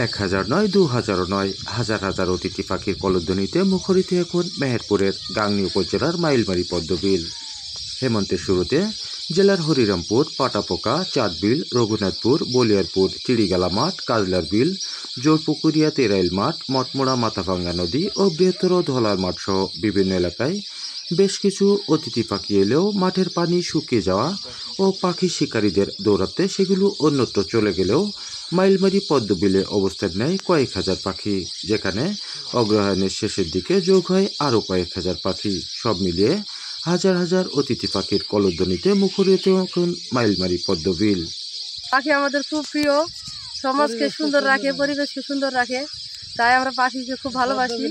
1000 নয়, 2000 নয়, হাজার হাজার অতিথি পাখির কলধ্বনিতে মুখরিত এখন মেহেরপুরের গাংনী উপজেলার মাইলমারি পদ্মবিল। হেমন্তের শুরুতে জেলার হরিরামপুর, পাটাপোকা, চাঁদবিল, রঘুনাথপুর, বলিয়ারপুর, চিড়িগালা মাঠ, কাজলার বিল, জোরপুকুরিয়া তেরাইল মাঠ, মটমোড়া মাথাভাঙ্গা নদী ও বৃহত্তর ধলার মাঠ সহ বিভিন্ন এলাকায় বেশ কিছু অতিথি পাখি এলেও মাঠের পানি শুকিয়ে যাওয়া ও পাখি শিকারীদের দৌড়াতে সেগুলো অন্যত্র চলে গেলেও মাইলমারি পদ্মবিলে অবস্থান নেয় কয়েক হাজার পাখি, যেখানে অগ্রহায়ণের শেষের দিকে যোগ হয় আরও কয়েক হাজার পাখি। সব মিলিয়ে হাজার হাজার অতিথি পাখির কলধ্বনিতে মুখরিত এখন মাইলমারি পদ্মবিল। পাখি আমাদের খুব প্রিয়, সমাজকে সুন্দর রাখে, পরিবেশকে সুন্দর রাখে, তাই আমরা পাখিকে খুব ভালোবাসি,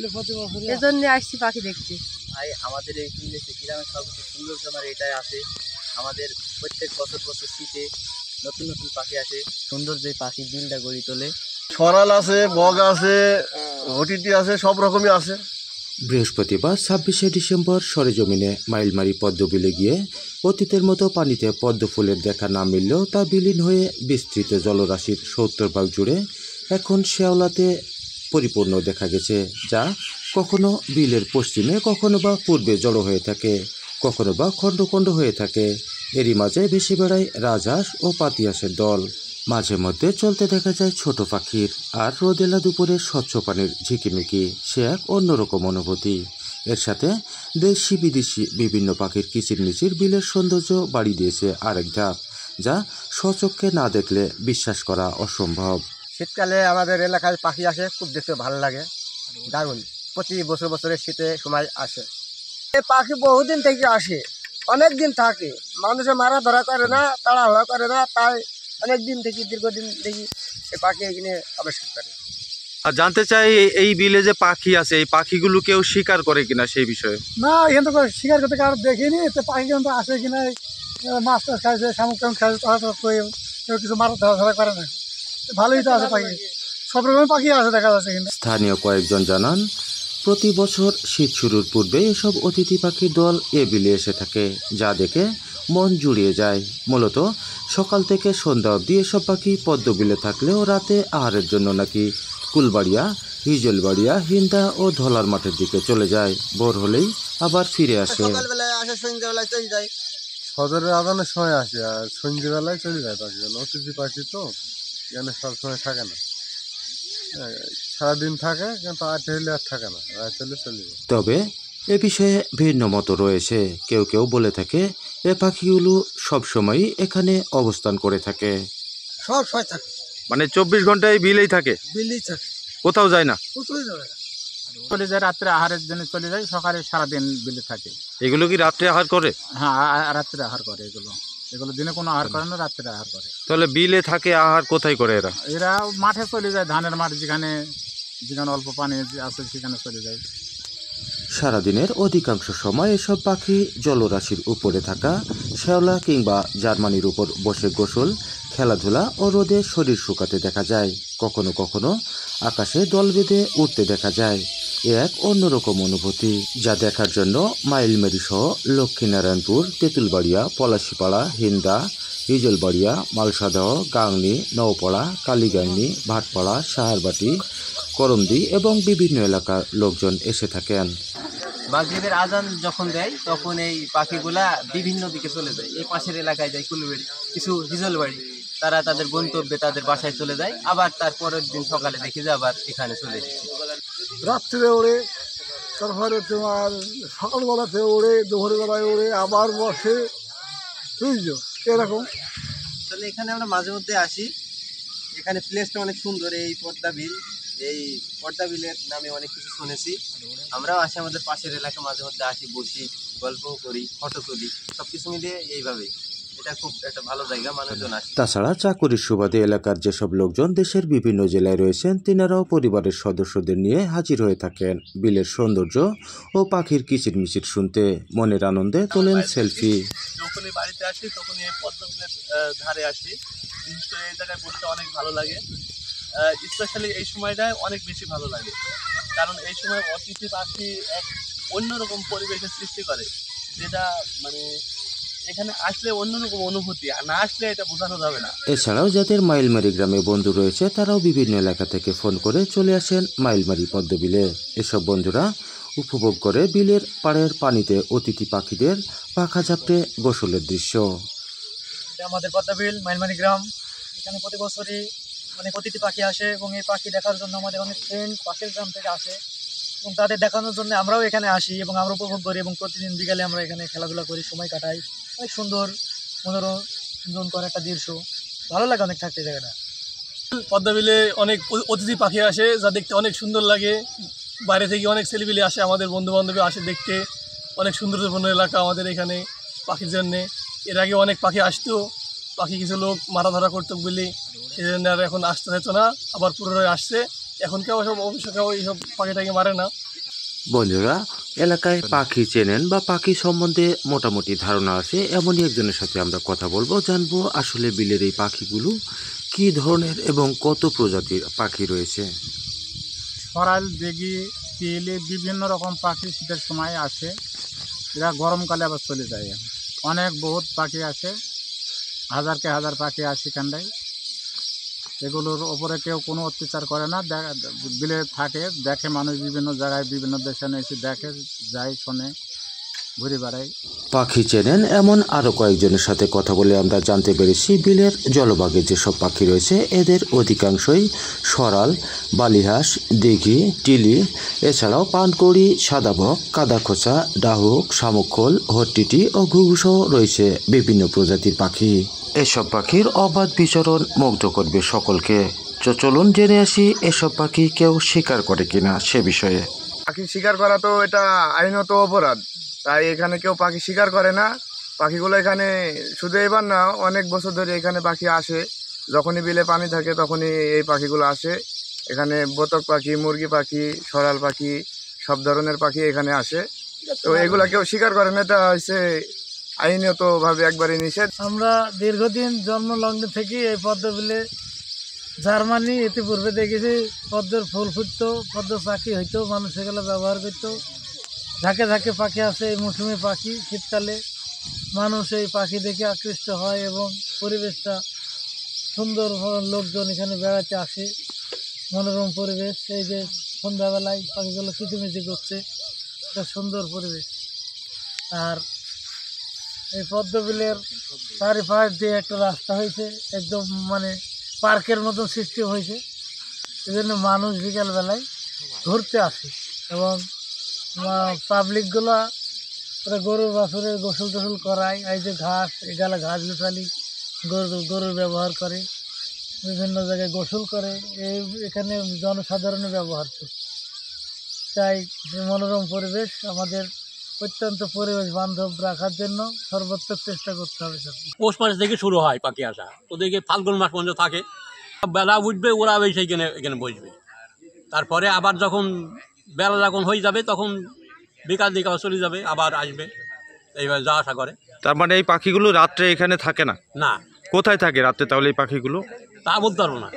এজন্য আসছি পাখি দেখতে। ভাই আমাদের এই গ্রামের সবচেয়ে সুন্দর আমার এটাই আছে, আমাদের প্রত্যেক বছর শীতে নতুন নতুন পাখি আসে, সুন্দর যে পাখি বিলটা গড়ি তোলে। সরাল আছে, বগ আছে, অতিথি আছে, সব রকমই আছে। বৃহস্পতিবার 26শে ডিসেম্বর সরেজমিনে মাইলমারি পদ্মবিলে গিয়ে অতীতের মতো পানিতে পদ্ম ফুলের দেখা না মিললেও তা বিলীন হয়ে বিস্তৃত জলরাশির 70 ভাগ জুড়ে এখন শেওলাতে পরিপূর্ণ দেখা গেছে, যা কখনো বিলের পশ্চিমে, কখনো বা পূর্বে জড়ো হয়ে থাকে, কখনো বা খণ্ড খণ্ড হয়ে থাকে। এরই মাঝে ভেসে বেড়ায় রাজহাঁস ও পাতিহাঁসের দল। মাঝে মধ্যে চলতে দেখা যায় ছোট পাখির, আর রোদেলা দুপুরে স্বচ্ছ পানির ঝিকিমিকি, সে এক অন্যরকম অনুভূতি। এর সাথে দেশি বিদেশি বিভিন্ন পাখির কিচিরমিচির বিলের সৌন্দর্য বাড়ি দিয়েছে আরেক ধাপ, যা স্বচক্ষে না দেখলে বিশ্বাস করা অসম্ভব। শীতকালে আমাদের এলাকায় পাখি আসে, খুব দেখতে ভালো লাগে, দারুণ। প্রতি বছরের শীতে সময় আসে। এই পাখি বহুদিন থেকে আসে, অনেক দিন থাকে, মানুষের মারা ধরা করে না, তাড়াহুড়া করে না, তাই অনেক দিন থেকে, দীর্ঘদিন থেকে এই পাখি এখানে আবিষ্কার করে। আর জানতে চাই এই বিলে যে পাখি আছে, এই পাখিগুলো কেউ শিকার করে কিনা সেই বিষয়ে। না, এখান থেকে শিকার করতে কারো দেখিনি, তো পাখি কিন্তু আসে কিনা, মাছ টাছ খাইছে, শামুক টামুক খাইছে, কেউ কিছু মারা ধরা করে না, ভালোই তো আছে পাখি, সব রকমের পাখি আছে দেখা যাচ্ছে। স্থানীয় কয়েকজন জানান, প্রতি বছর শীত শুরুর পূর্বে এসব অতিথি পাখির দল এ বিলে এসে থাকে, যা দেখে মন জুড়িয়ে যায়। মূলত সকাল থেকে সন্ধ্যা অবধি এসব পাখি পদ্মবিলে থাকলেও রাতে আহারের জন্য নাকি কুলবাড়িয়া, হিজলবাড়িয়া, হিন্দা ও ধলার মাঠের দিকে চলে যায়। ভোর হলেই আবার ফিরে আসে। সকালবেলায় আসে, সন্ধ্যাবেলায় চলে যায়। সদরের আদানের সময় আসে আর সন্ধ্যেবেলায় চলে যায় পাখি। অতিথি পাখি তো এখানে সবসময় থাকে না, সারাদিন থাকে, কিন্তু রাত হলে আর থাকে না, রাত হলে চলে যায়। তবে এ বিষয়ে ভিন্ন মত রয়েছে। কেউ কেউ বলে থাকে এ পাখিগুলো সবসময়ই এখানে অবস্থান করে থাকে। সব সময় থাকে, মানে 24 ঘন্টায় বিলেই থাকে, বিলেই থাকে, কোথাও যায় না। কোথায় যাবে না। চলে যায় রাত্রে আহারের জন্য, চলে যায়, সকালে সারাদিন বিলে থাকে। এগুলো কি রাত্রে আহার করে? হ্যাঁ, রাত্রে আহার করে। এগুলো দিনে কোনো আহার করে না, রাত্রে আহার করে। তাহলে বিলে থাকে, আহার কোথায় করে এরা? এরা মাঠে চলে যায়, ধানের মাঠ যেখানে অল্প পানি আছে সেখানে চলে যায়। সারাদিনের অধিকাংশ সময় এসব পাখি জলরাশির উপরে থাকা শ্যাওলা কিংবা জার্মানির উপর বসে গোসল, খেলাধুলা ও রোদে শরীর শুকাতে দেখা যায়। কখনো কখনো আকাশে দল বেঁধে উঠতে দেখা যায়। এ এক অন্যরকম অনুভূতি, যা দেখার জন্য মাইলমারি সহ লক্ষ্মীনারায়ণপুর, তেঁতুলবাড়িয়া, পলাশিপাড়া, হিন্দা, হিজলবাড়িয়া, মালসাদহ, গাংনী, নওপাড়া, কালীগাংনী, ভাটপাড়া, সাহারবাটি, করমদি এবং বিভিন্ন এলাকার লোকজন এসে থাকেন। মাগরিবের আজান যখন দেয় তখন এই পাখিগুলা বিভিন্ন দিকে চলে যায়। এই পাশের এলাকায় যায় কুলবাড়ি, কিছু হিজলবাড়ি, তারা তাদের গন্তব্যে তাদের বাসায় চলে যায়। আবার তার পরের দিন সকালে দেখি যে আবার এখানে চলে এসেছে। রাত্রে ওড়ে, তারপরে তোমার সকালবেলাতে ওড়ে, দুপুরবেলায় ওড়ে, আবার বসে, বুঝছো এরকম। তাহলে এখানে আমরা মাঝে মধ্যে আসি, এখানে প্লেসটা অনেক সুন্দর। এই পদ্মা বিলের নামে অনেক কিছু শুনেছি, আমরাও আসি, আমাদের পাশের এলাকা মাঝে মধ্যে আসি, বসি, গল্পও করি, ফটো তুলি, সবকিছু মিলিয়ে এইভাবে এটা খুব একটা ভালো জায়গা, মানুষজন আসে। তাছাড়া চাকুরির সুবাদে এলাকার যেসব লোকজন দেশের বিভিন্ন জেলায় রয়েছেন, তিনারাও পরিবারের সদস্যদের নিয়ে হাজির হয়ে থাকেন বিলের সৌন্দর্য ও পাখির কিচিরমিচির শুনতে। মনের আনন্দে তোলেন সেলফি। যখনই বাড়িতে আসি তখনই এই পদ্মা বিলের ধারে আসি, বিশেষ করে এই জায়গায় বসতে অনেক ভালো লাগে। স্পেশালি এই সময়টায় অনেক বেশি ভালো লাগে, কারণ এই সময় অতিথি পাখি এক অন্যরকম পরিবেশের সৃষ্টি করে, যেটা মানে এখানে আসলে অন্যরকম অনুভূতি, আর না আসলে এটা বোঝানো যাবে না। এছাড়াও যাদের মাইলমারি গ্রামে বন্ধু রয়েছে তারাও বিভিন্ন এলাকা থেকে ফোন করে চলে আসেন মাইলমারি পদ্মবিলে। এসব বন্ধুরা উপভোগ করে বিলের পাড়ের পানিতে অতিথি পাখিদের পাখা ঝাপটে গোসলের দৃশ্য। আমাদের পদ্মবিল মাইলমারি গ্রাম, এখানে প্রতি বছরই অনেক অতিথি পাখি আসে এবং এই পাখি দেখার জন্য আমাদের অনেক ফ্রেন্ড পাশের গ্রাম থেকে আসে এবং তাদের দেখানোর জন্য আমরাও এখানে আসি এবং আমরা উপভোগ করি এবং প্রতিদিন বিকালে আমরা এখানে খেলাধুলা করি, সময় কাটাই। অনেক সুন্দর মনোরঞ্জন করা একটা দৃশ্য, ভালো লাগে অনেক থাকতে জায়গাটা। পদ্মবিলে অনেক অতিথি পাখি আসে যা দেখতে অনেক সুন্দর লাগে। বাইরে থেকে অনেক ছেলেপিলে আসে, আমাদের বন্ধু বান্ধবী আসে দেখতে। অনেক সুন্দরপূর্ণ এলাকা আমাদের এখানে পাখির জন্যে। এর আগে অনেক পাখি আসতো, পাখি কিছু লোক মারা ধরা করতো বলে সেজন্য আর এখন আসতে হতো না, আবার পুনরায় আসছে। এখন কেউ সব অবশ্য কেউ এইসব পাখিটাকে মারে না। বন্ধুরা, এলাকায় পাখি চেনেন বা পাখি সম্বন্ধে মোটামুটি ধারণা আছে এমনই একজনের সাথে আমরা কথা বলবো, জানবো আসলে বিলের এই পাখিগুলো কি ধরনের এবং কত প্রজাতির পাখি রয়েছে। সরাইল, দিঘি, তিলে বিভিন্ন রকম পাখি শীতের সময় আসে, এরা গরমকালে আবার চলে যায়। অনেক বহুত পাখি আসে, হাজারকে হাজার পাখি আসে এখানটায়। এগুলোর ওপরে কেউ কোনো অত্যাচার করে না, বিলে থাকে, দেখে মানুষ বিভিন্ন জায়গায় বিভিন্ন দেশে এসে দেখে, যায়, শোনে, ঘুরে বেড়ায়। পাখি চেনেন এমন আরও কয়েকজনের সাথে কথা বলে আমরা জানতে পেরেছি বিলের জলভাগে যেসব পাখি রয়েছে এদের অধিকাংশই সরাল, বালিহাঁস, দিঘি, টিলি, এছাড়াও পানকৌড়ি, সাদাবক, কাদাখোঁচা, ডাহুক, শামুকখোল, হট্টিটি ও ঘুঘুসহ রয়েছে বিভিন্ন প্রজাতির পাখি। এসব পাখির অবাধ বিচরণ মুগ্ধ করবে সকলকে। চলুন জেনে আসি এসব পাখি কেউ শিকার করে কিনা সে বিষয়ে। পাখি শিকার করা তো এটা আইনত অপরাধ, তাই এখানে কেউ পাখি শিকার করে না। পাখিগুলো এখানে শুধু এবার না, অনেক বছর ধরে এখানে পাখি আসে। যখনই বিলে পানি থাকে তখনই এই পাখিগুলো আসে। এখানে বতক পাখি, মুরগি পাখি, সরাল পাখি, সব ধরনের পাখি এখানে আসে। তো এগুলা কেউ শিকার করে না, এটা হচ্ছে আইনতভাবে একবারে নিষেধ। আমরা দীর্ঘদিন জন্মলগ্ন থেকে এই পদ্মবিলে জার্মানি ইতিপূর্বে দেখেছি পদ্মের ফুল ফুটতো, পদ্ম পাখি হইতো, মানুষ এগুলো ব্যবহার করতো। ঝাঁকে ঝাঁকে পাখি আছে, এই মৌসুমি পাখি। শীতকালে মানুষ এই পাখি দেখে আকৃষ্ট হয় এবং পরিবেশটা সুন্দর, লোকজন এখানে বেড়াতে আসে, মনোরম পরিবেশ। এই যে সন্ধ্যাবেলায় পাখিগুলো কিচিমিচি করছে, একটা সুন্দর পরিবেশ। আর এই পদ্মবিলের চারিপাশ দিয়ে একটা রাস্তা হয়েছে, একদম মানে পার্কের মতন সৃষ্টি হয়েছে। এই জন্য মানুষ বিকালবেলায় ঘুরতে আসে এবং পাবলিকগুলা গরুর বাছুরের গোসল টোসল করায়। এই যে ঘাস, এগুলা ঘাস গোছালি গরুর ব্যবহার করে, বিভিন্ন জায়গায় গোসল করে, এখানে জনসাধারণের ব্যবহার করে। তাই মনোরম পরিবেশ আমাদের অত্যন্ত পরিবেশ বান্ধব রাখার জন্য সর্বোত্তম চেষ্টা করতে হবে। পৌষ মাস থেকে শুরু হয় পাখি আসা, ওদেরকে ফাল্গুন মাস পর্যন্ত থাকে। বেলা উঠবে ওরা সেইখানে এখানে বসবে, তারপরে আবার যখন বেলা যখন হয়ে যাবে তখন বিকাল দিকে চলে যাবে, আবার আসবে, এইভাবে যাওয়া আসা করে। তার মানে এই পাখিগুলো রাত্রে এখানে থাকে না? না। কোথায় থাকে রাত্রে তাহলে এই পাখিগুলো? তা বলতে পারবো না।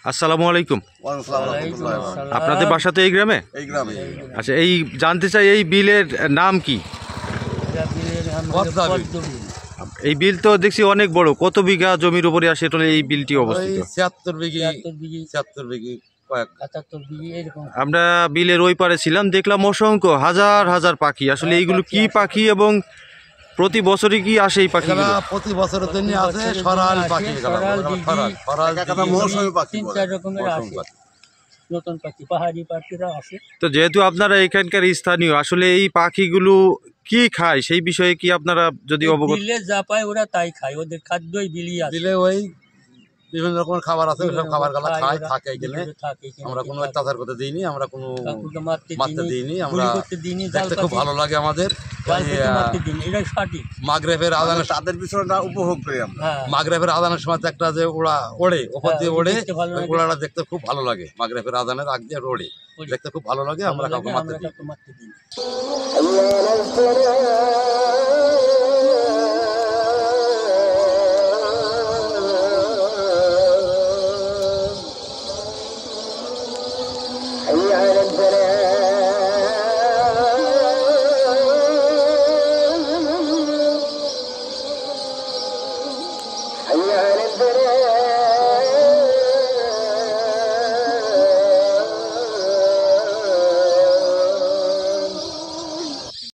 আসসালামু আলাইকুম। আপনাদের বাসা তো এই গ্রামে? এই গ্রামে। আচ্ছা, এই জানতে চাই এই বিলের নাম কি? এই বিল তো দেখছি অনেক বড়, কত বিঘা জমির উপরে আসে এই বিলটি অবস্থিত? 76 বিঘি আমরা বিলের ওই পারে ছিলাম, দেখলাম অসংখ্য হাজার হাজার পাখি। আসলে এইগুলো কি পাখি এবং প্রতি বছরই কি আসে এই পাখি? প্রতি বছরের জন্য আছে সরাল পাখি, মৌসুমী পাখি, 3-4 রকমের আছে নতুন পাখি, পাহাড়ি পাখিরা আসে। তো যেহেতু আপনারা এখানকার স্থানীয়, আসলে এই পাখিগুলো কি খায় সেই বিষয়ে কি আপনারা যদি অবগত? বিলে যা পায় ওরা তাই খায়, ওদের খাদ্যই বিলি আছে। বিলে ওই বিভিন্ন রকমের খাবার আছে, ওই সব খাবার গুলো খায়, থাকে এখানে। আমরা কোনো অত্যাচার করতে দিইনি, আমরা কোনো মারতে দিইনি, আমরা দেখতে খুব ভালো লাগে আমাদের। মাগরিবের আযানের তাদের পিছনটা উপভোগ করি আমরা। মাগরিবের আযানের সময় একটা যে ওরা ওড়ে, ওপর দিয়ে ওড়ে, ওড়াটা দেখতে খুব ভালো লাগে। মাগরিবের আযানের আগ দিয়ে ওড়ে, দেখতে খুব ভালো লাগে। আমরা কাউকে মারতে দিই। حي على الفلاح